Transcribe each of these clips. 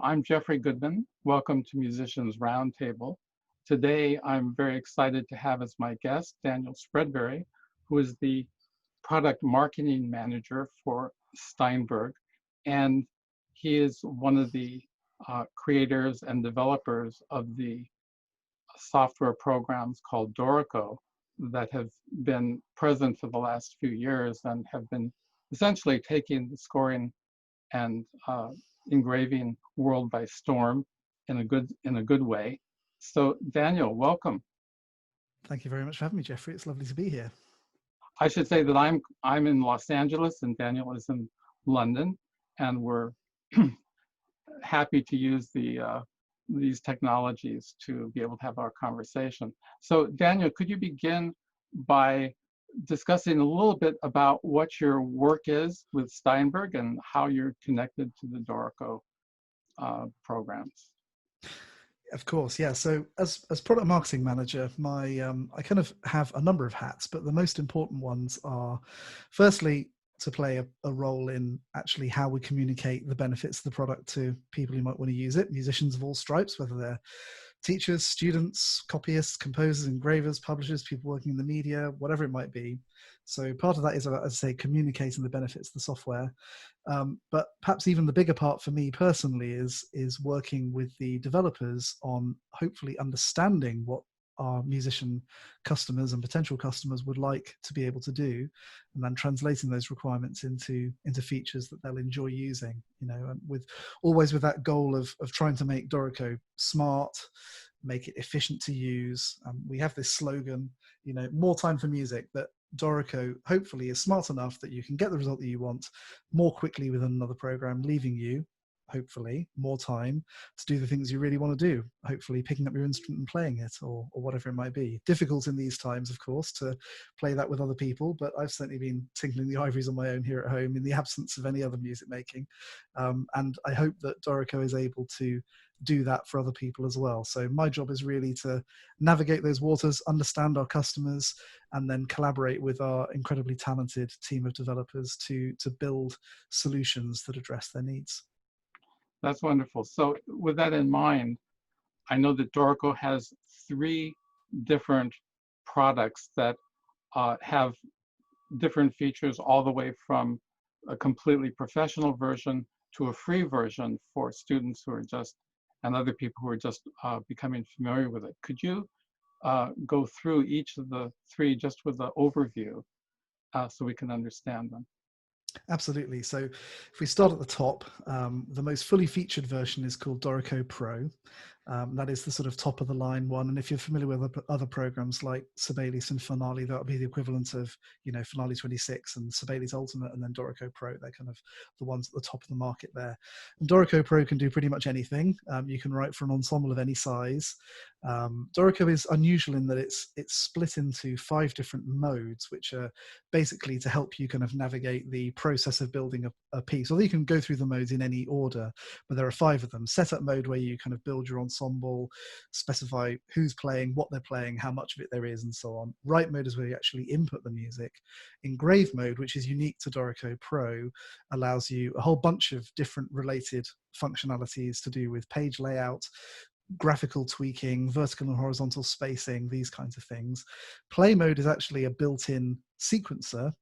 Hello, I'm Jeffrey Goodman. Welcome to Musicians Roundtable. Today, I'm very excited to have as my guest Daniel Spreadbury, who is the product marketing manager for Steinberg. And he is one of the creators and developers of the software programs called Dorico that have been present for the last few years and have been essentially taking the scoring and engraving world by storm in a good way. So Daniel, welcome. Thank you very much for having me, Jeffrey. It's lovely to be here. I should say that I'm in Los Angeles and Daniel is in London, and we're happy to use these technologies to be able to have our conversation. So Daniel, could you begin by discussing a little bit about what your work is with Steinberg and how you're connected to the Dorico programs? Of course, yeah. So as product marketing manager, I kind of have a number of hats, but the most important ones are, firstly, to play a role in actually how we communicate the benefits of the product to people who might want to use it, musicians of all stripes, whether they're teachers, students, copyists, composers, engravers, publishers, people working in the media, whatever it might be. So part of that is about, as I say, communicating the benefits of the software. But perhaps even the bigger part for me personally is working with the developers on hopefully understanding what our musician customers and potential customers would like to be able to do, and then translating those requirements into features that they'll enjoy using, and always with that goal of trying to make Dorico smart, make it efficient to use. We have this slogan, more time for music, but Dorico hopefully is smart enough that you can get the result that you want more quickly with another program, leaving you hopefully more time to do the things you really want to do, hopefully picking up your instrument and playing it, or whatever it might be. Difficult in these times, of course, to play that with other people, but I've certainly been tinkling the ivories on my own here at home in the absence of any other music making. And I hope that Dorico is able to do that for other people as well. So my job is really to navigate those waters, understand our customers, and then collaborate with our incredibly talented team of developers to build solutions that address their needs. That's wonderful. So with that in mind, I know that Dorico has 3 different products that have different features, all the way from a completely professional version to a free version for students who are just, and other people who are just becoming familiar with it. Could you go through each of the 3 just with an overview so we can understand them? Absolutely. So if we start at the top, the most fully featured version is called Dorico Pro. That is the sort of top of the line one. And if you're familiar with other programs like Sibelius and Finale, that would be the equivalent of, Finale 26 and Sibelius Ultimate, and then Dorico Pro. They're kind of the ones at the top of the market there. And Dorico Pro can do pretty much anything. You can write for an ensemble of any size. Dorico is unusual in that it's split into 5 different modes, which are basically to help you kind of navigate the process of building a piece. Although you can go through the modes in any order, but there are 5 of them. Setup mode, where you kind of build your ensemble, specify who's playing, what they're playing, how much of it there is, and so on. Write mode is where you actually input the music. Engrave mode, which is unique to Dorico Pro, allows you a whole bunch of different related functionalities to do with page layout, graphical tweaking, vertical and horizontal spacing, these kinds of things. Play mode is actually a built-in sequencer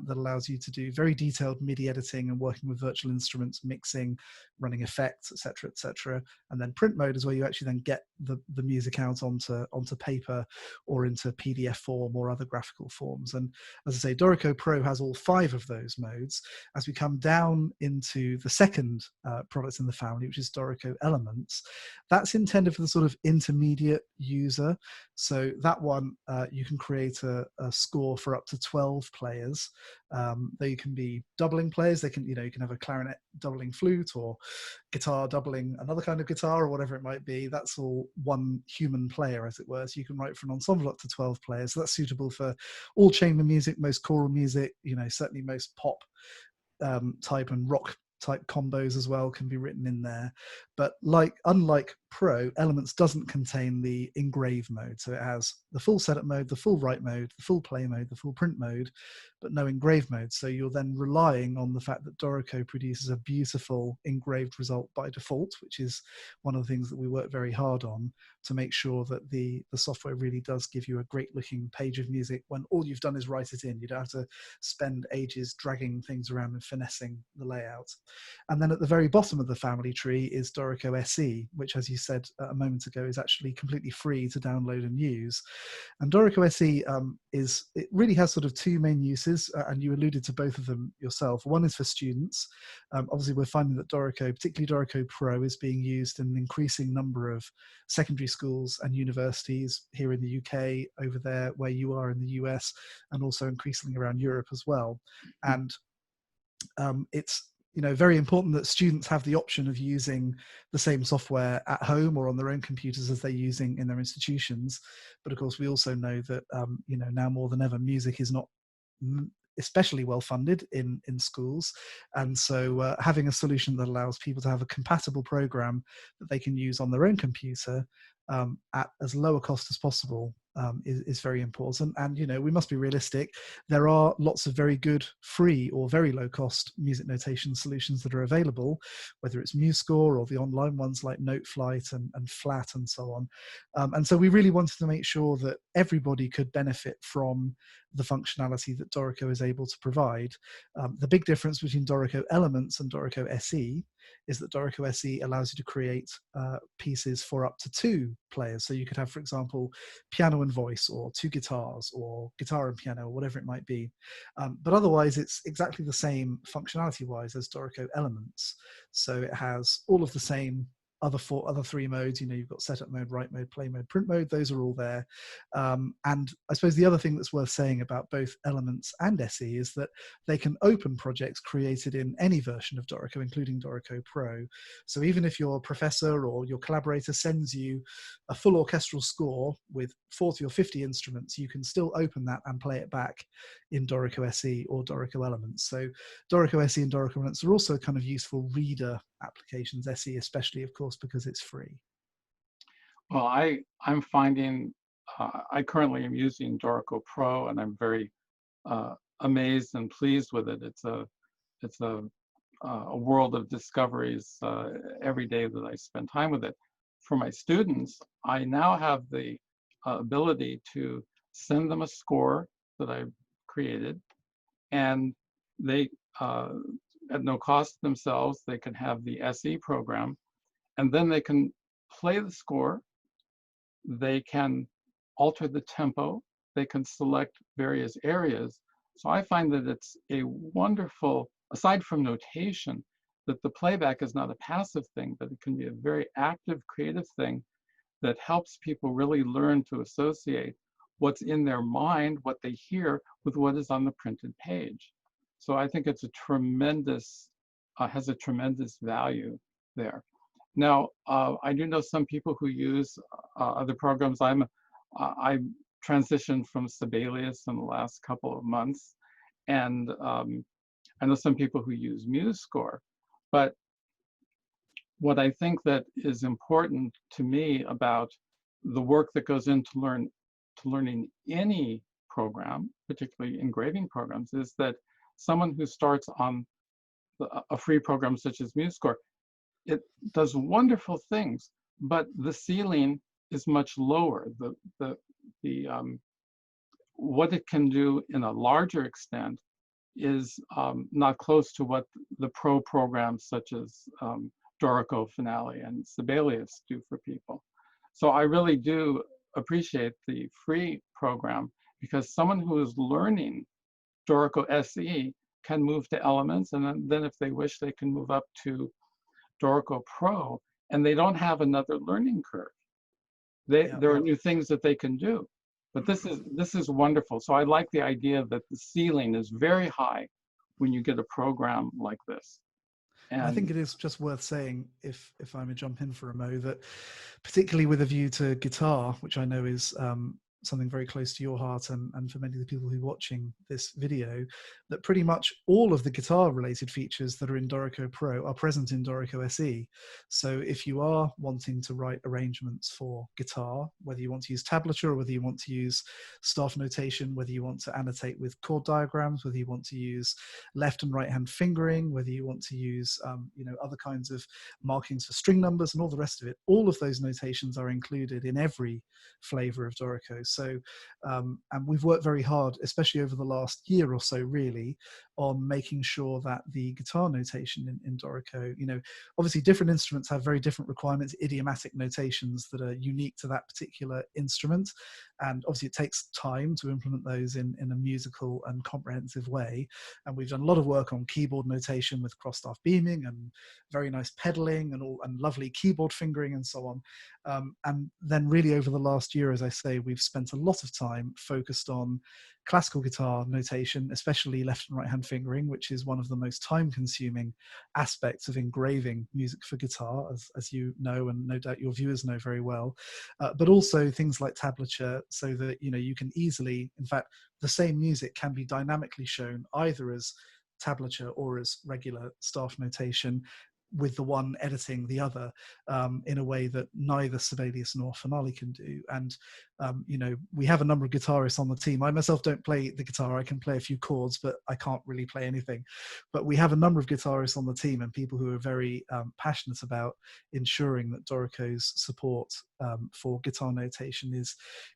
that allows you to do very detailed MIDI editing and working with virtual instruments, mixing, running effects, etc. And then print mode is where you actually then get the music out onto paper or into PDF form or other graphical forms. And as I say, Dorico Pro has all 5 of those modes. As we come down into the second product in the family, which is Dorico Elements, that's intended for the sort of intermediate user. So that one, you can create a score for up to 12 players. They can be doubling players. They can, you can have a clarinet doubling flute, or guitar doubling another kind of guitar, or whatever it might be. That's all one human player, as it were. So you can write for an ensemble up to 12 players. So that's suitable for all chamber music, most choral music, certainly most pop type and rock type combos as well can be written in there. But unlike Pro, Elements doesn't contain the engrave mode. So it has the full setup mode, the full write mode, the full play mode, the full print mode, but no engrave mode. So you're then relying on the fact that Dorico produces a beautiful engraved result by default, which is one of the things that we work very hard on to make sure that the software really does give you a great looking page of music when all you've done is write it in. You don't have to spend ages dragging things around and finessing the layout. And then at the very bottom of the family tree is Dorico SE, which, as you said a moment ago, is actually completely free to download and use. And Dorico SE it really has sort of two main uses, and you alluded to both of them yourself. One is for students. Obviously, we're finding that Dorico, particularly Dorico Pro, is being used in an increasing number of secondary schools and universities here in the UK, over there where you are in the US, and also increasingly around Europe as well. And it's very important that students have the option of using the same software at home or on their own computers as they're using in their institutions. But of course, we also know that now more than ever, music is not especially well funded in schools, and so having a solution that allows people to have a compatible program that they can use on their own computer at as low a cost as possible is very important. And we must be realistic. There are lots of very good free or very low cost music notation solutions that are available, whether it's MuseScore or the online ones like Noteflight and Flat and so on. And so we really wanted to make sure that everybody could benefit from the functionality that Dorico is able to provide. The big difference between Dorico Elements and Dorico SE is that Dorico SE allows you to create pieces for up to 2 players. So you could have, for example, piano and voice, or 2 guitars, or guitar and piano, or whatever it might be. But otherwise, it's exactly the same functionality-wise as Dorico Elements. So it has all of the same other 3 modes. You've got setup mode, write mode, play mode, print mode. Those are all there. And I suppose the other thing that's worth saying about both Elements and SE is that they can open projects created in any version of Dorico, including Dorico Pro. So even if your professor or your collaborator sends you a full orchestral score with 40 or 50 instruments, you can still open that and play it back in Dorico SE or Dorico Elements. So Dorico SE and Dorico Elements are also kind of useful reader applications, SE especially, of course, because it's free. Well, I'm finding I currently am using Dorico Pro, and I'm very amazed and pleased with it. It's a world of discoveries every day that I spend time with it. For my students, I now have the ability to send them a score that I've created, and they at no cost themselves, they can have the SE program, and then they can play the score. They can alter the tempo. They can select various areas. So I find that it's a wonderful, aside from notation, that the playback is not a passive thing, but it can be a very active, creative thing that helps people really learn to associate what's in their mind, what they hear, with what is on the printed page. So I think it's a tremendous, has a tremendous value there. Now, I do know some people who use other programs. I transitioned from Sibelius in the last couple of months, and I know some people who use MuseScore. But what I think that is important to me about the work that goes into learning any program, particularly engraving programs, is that someone who starts on a free program such as MuseScore, it does wonderful things, but the ceiling is much lower. What it can do in a larger extent is not close to what the pro programs such as Dorico, Finale, and Sibelius do for people. So I really do appreciate the free program, because someone who is learning Dorico SE can move to Elements, and then if they wish, they can move up to Dorico Pro, and they don't have another learning curve. There are new things that they can do, but this is wonderful. So I like the idea that the ceiling is very high when you get a program like this. And I think it is just worth saying, if I may jump in for a mo, that particularly with a view to guitar, which I know is something very close to your heart, and for many of the people who are watching this video, that pretty much all of the guitar related features that are in Dorico Pro are present in Dorico SE. So if you are wanting to write arrangements for guitar, whether you want to use tablature or whether you want to use staff notation, whether you want to annotate with chord diagrams, whether you want to use left and right hand fingering, whether you want to use other kinds of markings for string numbers and all the rest of it, all of those notations are included in every flavor of Dorico. So and we've worked very hard, especially over the last year or so really, on making sure that the guitar notation in Dorico, obviously different instruments have very different requirements, idiomatic notations that are unique to that particular instrument, and obviously it takes time to implement those in a musical and comprehensive way. And we've done a lot of work on keyboard notation with cross-staff beaming and very nice pedaling and lovely keyboard fingering and so on. And then really over the last year, as I say, we've spent a lot of time focused on classical guitar notation, especially left and right hand fingering, which is one of the most time consuming aspects of engraving music for guitar, as you know, and no doubt your viewers know very well, but also things like tablature, so that you can easily, in fact, the same music can be dynamically shown either as tablature or as regular staff notation, with the one editing the other in a way that neither Sibelius nor Finale can do. And we have a number of guitarists on the team. I myself don't play the guitar. I can play a few chords, but I can't really play anything. But we have a number of guitarists on the team and people who are very passionate about ensuring that Dorico's support for guitar notation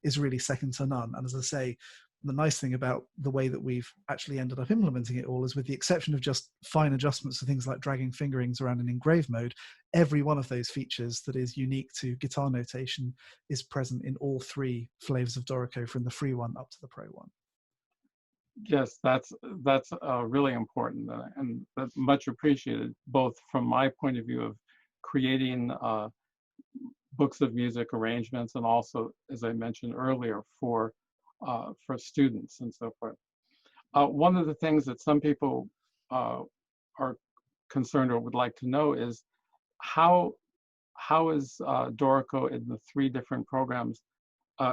is really second to none. And as I say, the nice thing about the way that we've actually ended up implementing it all is, with the exception of just fine adjustments to things like dragging fingerings around in engrave mode, every one of those features that is unique to guitar notation is present in all three flavors of Dorico, from the free one up to the pro one. Yes, that's really important, and that's much appreciated, both from my point of view of creating books of music arrangements, and also, as I mentioned earlier, for students and so forth. One of the things that some people are concerned or would like to know is how is Dorico in the three different programs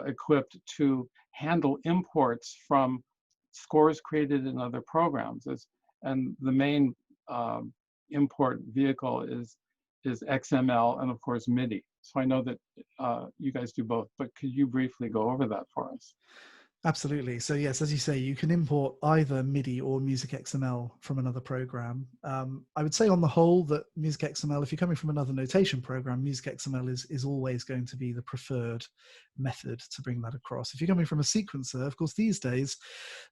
equipped to handle imports from scores created in other programs? And the main import vehicle is XML and of course MIDI. So I know that you guys do both, but could you briefly go over that for us? Absolutely. So yes, as you say, you can import either MIDI or Music XML from another program. I would say on the whole that Music XML, if you're coming from another notation program, Music XML is always going to be the preferred method to bring that across. If you're coming from a sequencer, of course, these days,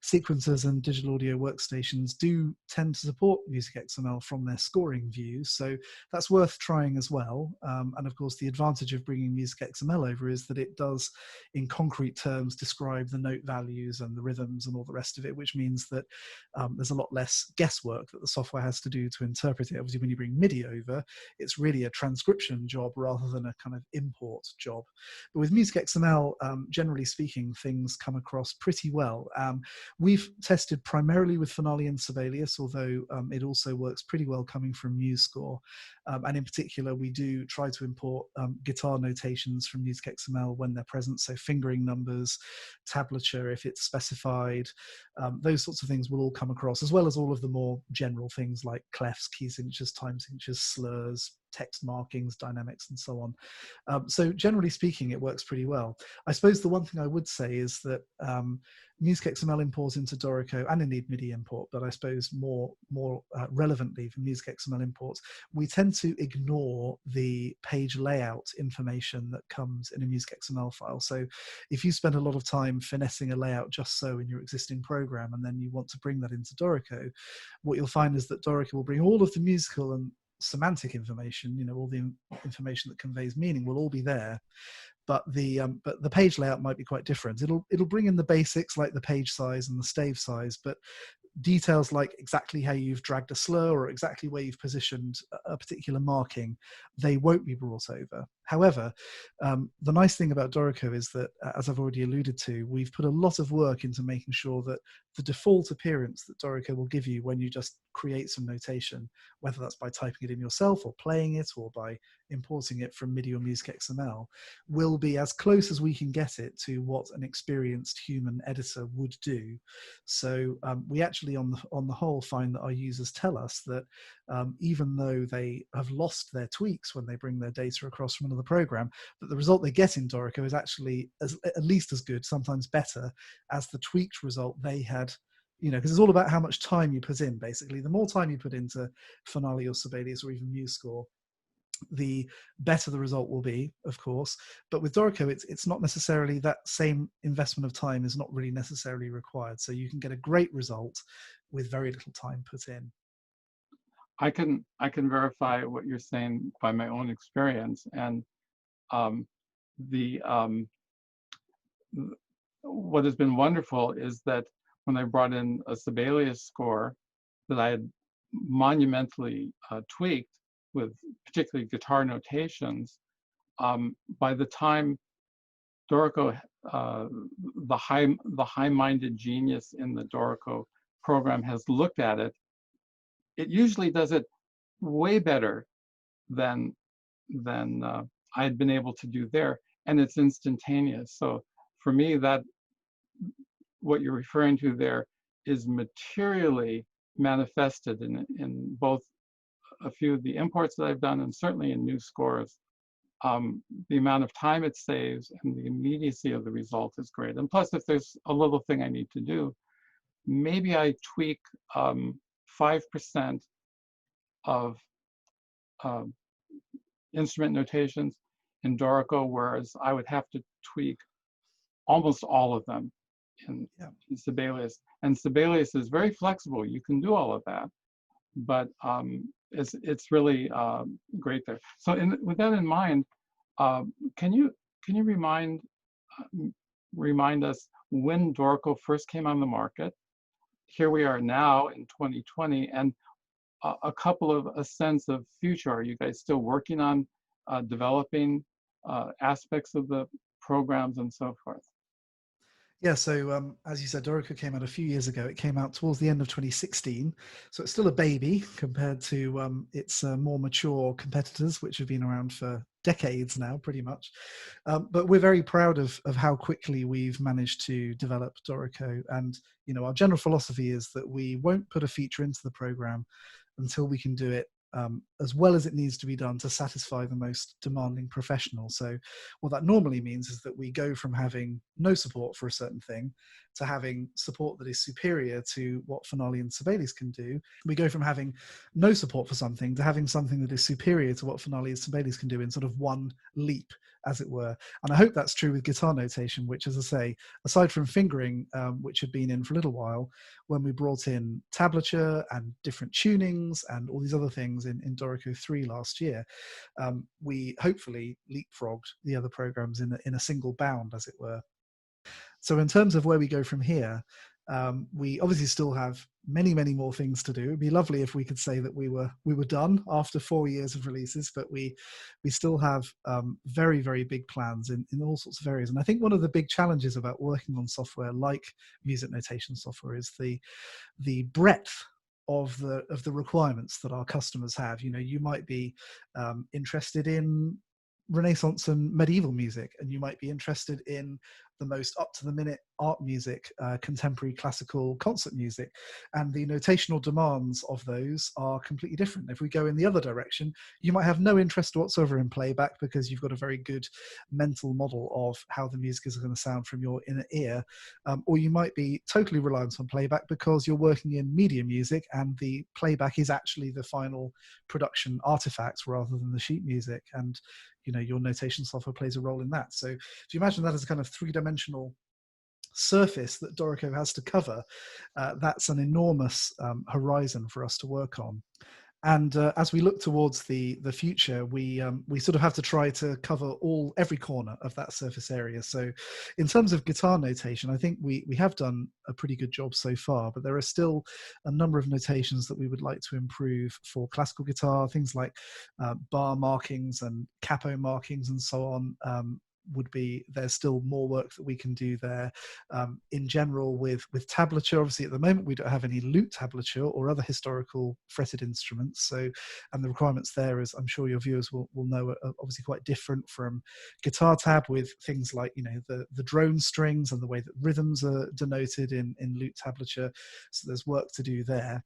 sequencers and digital audio workstations do tend to support Music XML from their scoring views. So that's worth trying as well. And of course, the advantage of bringing Music XML over is that it does, in concrete terms, describe the note values and the rhythms and all the rest of it, which means that there's a lot less guesswork that the software has to do to interpret it. Obviously, when you bring MIDI over, it's really a transcription job rather than a kind of import job. But with Music XML, generally speaking, things come across pretty well. We've tested primarily with Finale and Sibelius, although it also works pretty well coming from MuseScore. And in particular, we do try to import guitar notations from Music XML when they're present, so fingering numbers, tablature if it's specified, those sorts of things will all come across, as well as all of the more general things like clefs, key signatures, time signatures, slurs, text markings, dynamics, and so on. So generally speaking, it works pretty well. I suppose the one thing I would say is that Music XML import into Dorico, and indeed MIDI import, but I suppose more relevantly for Music XML imports, we tend to ignore the page layout information that comes in a Music XML file. So if you spend a lot of time finessing a layout just so in your existing program, and then you want to bring that into Dorico, what you'll find is that Dorico will bring all of the musical and semantic information, all the information that conveys meaning will all be there, but the page layout might be quite different. It'll bring in the basics like the page size and the stave size, but details like exactly how you've dragged a slur or exactly where you've positioned a particular marking, they won't be brought over. However, the nice thing about Dorico is that, as I've already alluded to, we've put a lot of work into making sure that the default appearance that Dorico will give you when you just create some notation, whether that's by typing it in yourself or playing it or by importing it from MIDI or Music XML, will be as close as we can get it to what an experienced human editor would do. So we actually, on the whole, find that our users tell us that even though they have lost their tweaks when they bring their data across from another program, that the result they get in Dorico is actually at least as good, sometimes better, as the tweaked result they had. Because it's all about how much time you put in, basically. The more time you put into Finale or Sibelius or even MuseScore, the better the result will be, of course. But with Dorico, it's not necessarily, that same investment of time is not really necessarily required. So you can get a great result with very little time put in. I can verify what you're saying by my own experience, and what has been wonderful is that when I brought in a Sibelius score that I had monumentally tweaked with particularly guitar notations, by the time Dorico, the high-minded genius in the Dorico program has looked at it, it usually does it way better than I had been able to do there, and it's instantaneous. So for me, that what you're referring to there is materially manifested in both a few of the imports that I've done and certainly in new scores. The amount of time it saves and the immediacy of the result is great. And plus, if there's a little thing I need to do, maybe I tweak 5% of instrument notations in Dorico, whereas I would have to tweak almost all of them in Sibelius. And Sibelius is very flexible. You can do all of that, but it's really great there. So with that in mind, can you remind us when Dorico first came on the market? Here we are now in 2020, and a sense of future. Are you guys still working on developing aspects of the programs and so forth? Yeah, so as you said, Dorico came out a few years ago. It came out towards the end of 2016. So it's still a baby compared to its more mature competitors, which have been around for decades now, pretty much. But we're very proud of how quickly we've managed to develop Dorico. And, our general philosophy is that we won't put a feature into the program until we can do it as well as it needs to be done to satisfy the most demanding professional. So what that normally means is that we go from having no support for a certain thing to having support that is superior to what Finale and Sibelius can do. We go from having no support for something to having something that is superior to what Finale and Sibelius can do in sort of one leap, as it were. And I hope that's true with guitar notation, which, as I say, aside from fingering, which had been in for a little while, when we brought in tablature and different tunings and all these other things in Dorico 3 last year, we hopefully leapfrogged the other programs in a single bound, as it were. So in terms of where we go from here, we obviously still have many, many more things to do. It'd be lovely if we could say that we were done after 4 years of releases, but we still have very, very big plans in all sorts of areas. And I think one of the big challenges about working on software like music notation software is the breadth of the requirements that our customers have. You might be interested in Renaissance and medieval music, and you might be interested in the most up-to-the-minute art music, contemporary classical concert music, and the notational demands of those are completely different. If we go in the other direction, you might have no interest whatsoever in playback because you've got a very good mental model of how the music is going to sound from your inner ear, or you might be totally reliant on playback because you're working in media music and the playback is actually the final production artifacts rather than the sheet music, and your notation software plays a role in that. So if you imagine that as a kind of three-dimensional surface that Dorico has to cover, that's an enormous horizon for us to work on. And as we look towards the future, we sort of have to try to cover every corner of that surface area. So in terms of guitar notation, I think we have done a pretty good job so far, but there are still a number of notations that we would like to improve for classical guitar, things like bar markings and capo markings and so on. would be there's still more work that we can do there. In general, with tablature, obviously at the moment we don't have any lute tablature or other historical fretted instruments. So, and the requirements there, as I'm sure your viewers will know, are obviously quite different from guitar tab, with things like, you know, the drone strings and the way that rhythms are denoted in lute tablature. So there's work to do there.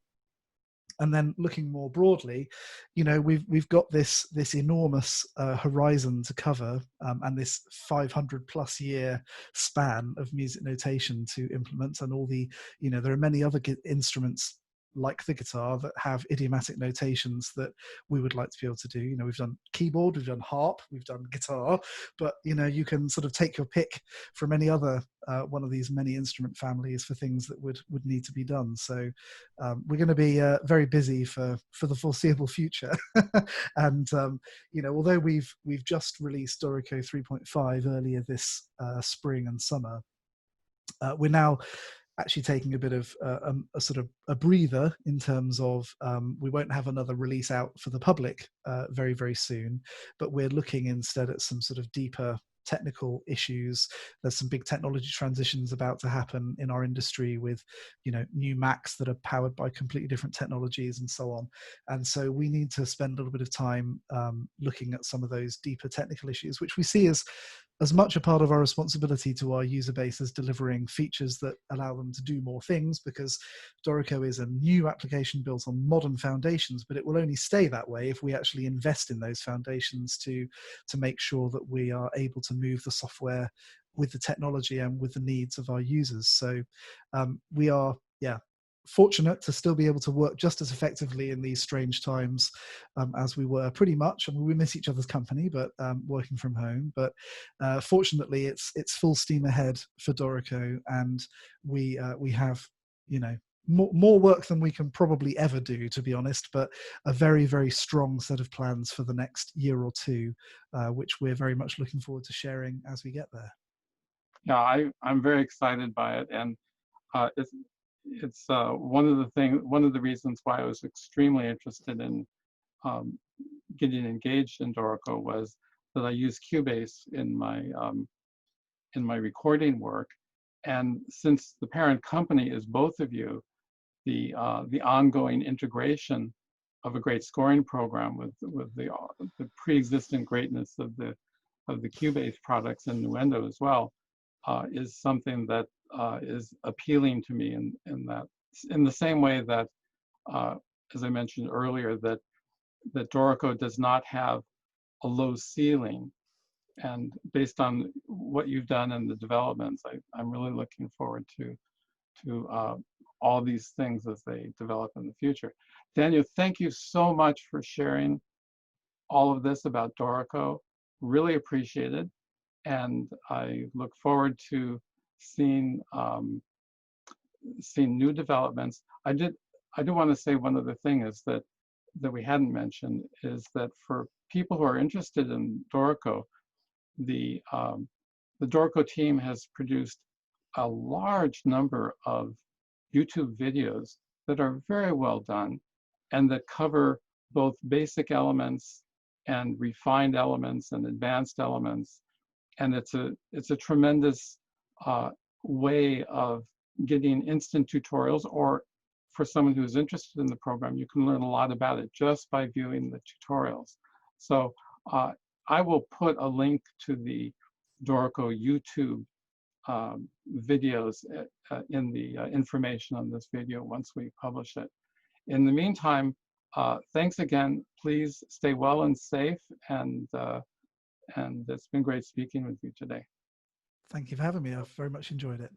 And then looking more broadly, you know, we've got this enormous horizon to cover, and this 500+ year span of music notation to implement, and all the, you know, there are many other instruments like the guitar that have idiomatic notations that we would like to be able to do. You know, we've done keyboard, we've done harp, we've done guitar, but, you know, you can sort of take your pick from any other one of these many instrument families for things that would need to be done. So we're going to be very busy for the foreseeable future. And you know, although we've just released Dorico 3.5 earlier this spring and summer, we're now actually taking a bit of a sort of a breather in terms of we won't have another release out for the public very, very soon, but we're looking instead at some sort of deeper technical issues. There's some big technology transitions about to happen in our industry with, you know, new Macs that are powered by completely different technologies and so on. And so we need to spend a little bit of time looking at some of those deeper technical issues, which we see as much a part of our responsibility to our user base as delivering features that allow them to do more things, because Dorico is a new application built on modern foundations, but it will only stay that way if we actually invest in those foundations to make sure that we are able to move the software with the technology and with the needs of our users. So we are, fortunate to still be able to work just as effectively in these strange times as we were pretty much. I mean, we miss each other's company, but working from home. But fortunately, it's full steam ahead for Dorico, and we have, you know, more work than we can probably ever do, to be honest, but a very, very strong set of plans for the next year or two, which we're very much looking forward to sharing as we get there. Yeah, I'm very excited by it, and it's one of the reasons why I was extremely interested in getting engaged in Dorico was that I use Cubase in my recording work, and since the parent company is both of you, the ongoing integration of a great scoring program with the pre-existing greatness of the Cubase products and Nuendo as well is something that is appealing to me in the same way that, as I mentioned earlier, that Dorico does not have a low ceiling. And based on what you've done and the developments, I'm really looking forward to all these things as they develop in the future. Daniel, thank you so much for sharing all of this about Dorico. Really appreciate it. And I look forward to seeing new developments. I do want to say one other thing is that we hadn't mentioned is that for people who are interested in Dorico, the Dorico team has produced a large number of YouTube videos that are very well done and that cover both basic elements and refined elements and advanced elements. And it's a tremendous way of getting instant tutorials, or for someone who's interested in the program, you can learn a lot about it just by viewing the tutorials. So I will put a link to the Dorico YouTube videos in the information on this video once we publish it. In the meantime, thanks again. Please stay well and safe, and it's been great speaking with you today. Thank you for having me. I've very much enjoyed it.